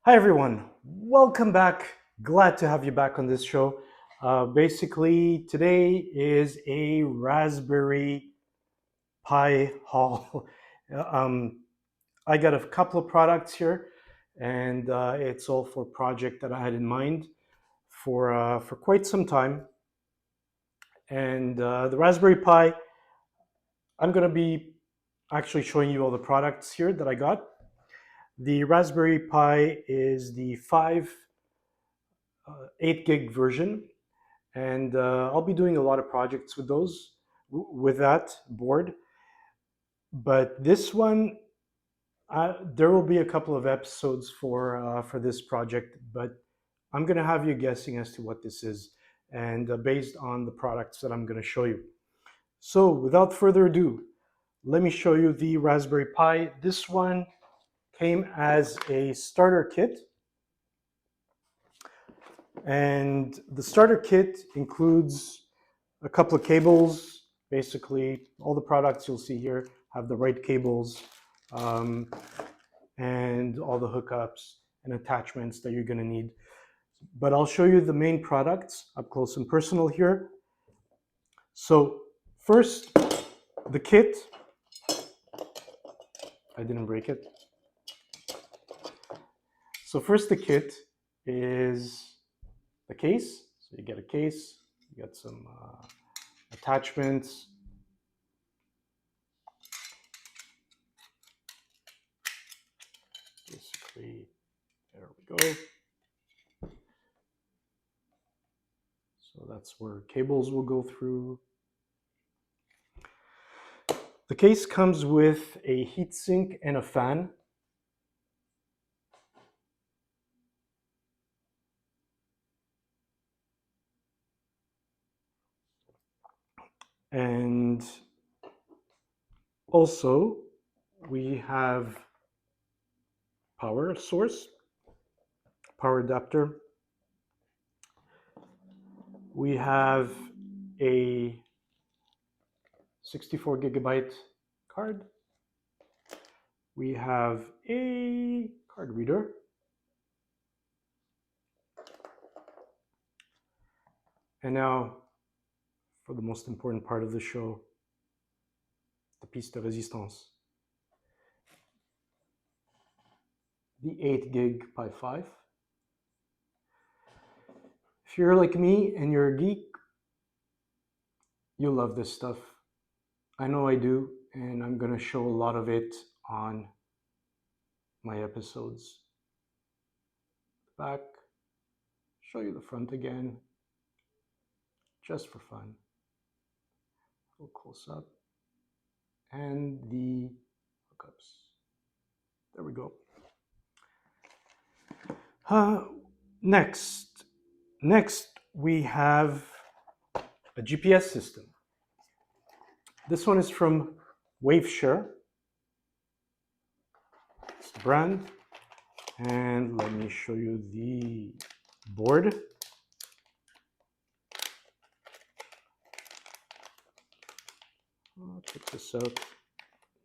Hi everyone, welcome back. Glad to have you back on this show. Basically, today is a Raspberry Pi haul. um, I got a couple of products here, and it's all for a project that I had in mind for quite some time. And the Raspberry Pi, I'm going to be actually showing you all the products here that I got. The Raspberry Pi is the 8 gig version, and I'll be doing a lot of projects with those with that board. But this one, there will be a couple of episodes for this project, but I'm going to have you guessing as to what this is, and based on the products that I'm going to show you. So, without further ado, let me show you the Raspberry Pi. This one came as a starter kit. And the starter kit includes a couple of cables. Basically, all the products you'll see here have the right cables um, and all the hookups and attachments that you're going to need. But I'll show you the main products up close and personal here. So first, the kit. I didn't break it. So first, the kit is the case. So you get a case, you get some attachments. Basically, there we go. So that's where cables will go through. The case comes with a heatsink and a fan. And also we have power source, power adapter. We have a 64 gigabyte card. We have a card reader. And now for the most important part of the show, the piece de résistance. The 8 gig Pi 5. If you're like me and you're a geek, you'll love this stuff. I know I do, and I'm going to show a lot of it on my episodes. Back, show you the front again, just for fun. A little close up. And the hookups. There we go. Next we have a GPS system. This one is from Waveshare. It's the brand. And let me show you the board. I'll take this out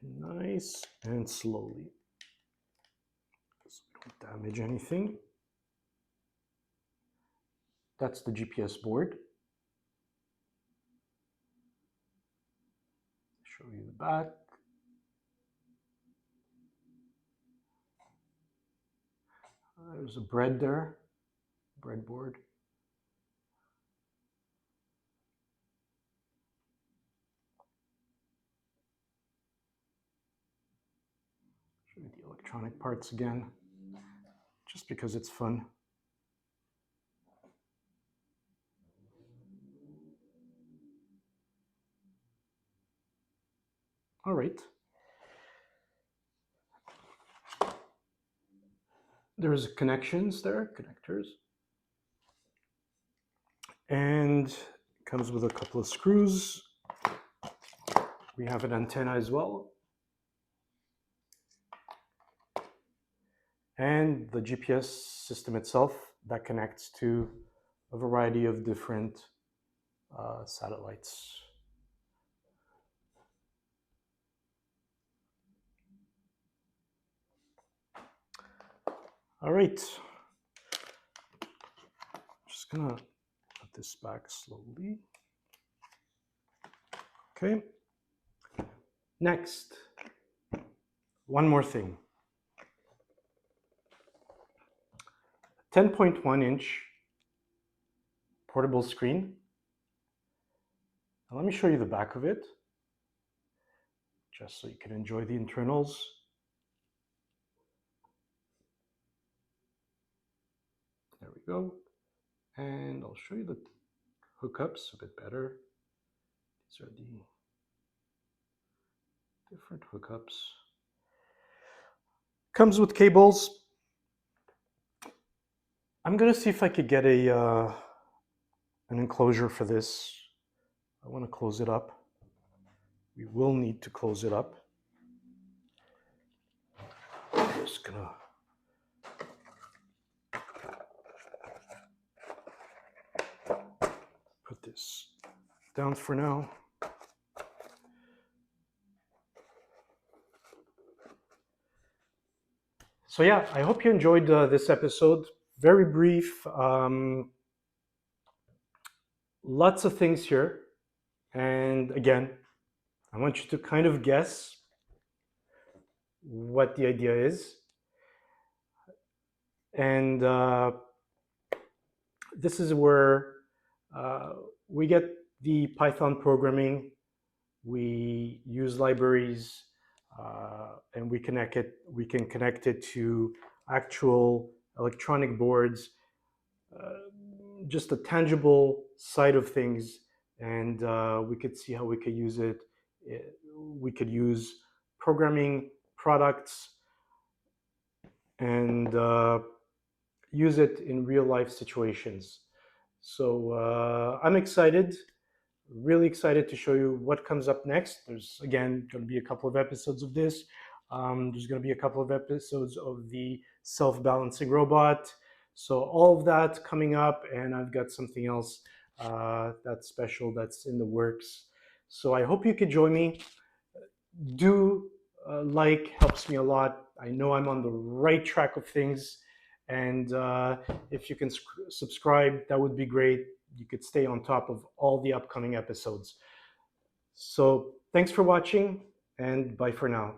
nice and slowly so we don't damage anything. That's the GPS board. Show you the back. There's a bread there, breadboard. Show you the electronic parts again, just because it's fun. All right. There's connections there, connectors. And it comes with a couple of screws. We have an antenna as well. And the GPS system itself that connects to a variety of different satellites. All right, just gonna put this back slowly. Okay, next, one more thing. 10.1-inch portable screen. Now let me show you the back of it, just so you can enjoy the internals. There we go. And I'll show you the hookups a bit better. These are the different hookups. Comes with cables. I'm gonna see if I could get an enclosure for this. I want to close it up. We will need to close it up. I'm just gonna put this down for now. So yeah, I hope you enjoyed this episode. Very brief. Lots of things here. And again, I want you to kind of guess what the idea is. And this is where we get the Python programming. We use libraries, and we connect it. We can connect it to actual electronic boards, just a tangible side of things, and we could see how we could use it. We could use programming products and use it in real life situations. So I'm excited, really excited to show you what comes up next. There's again going to be a couple of episodes of this. There's going to be a couple of episodes of the self-balancing robot. So all of that coming up, and I've got something else that's special that's in the works. So I hope you could join me. Do like, helps me a lot. I know I'm on the right track of things, and if you can subscribe, that would be great. You could stay on top of all the upcoming episodes. So thanks for watching, and bye for now.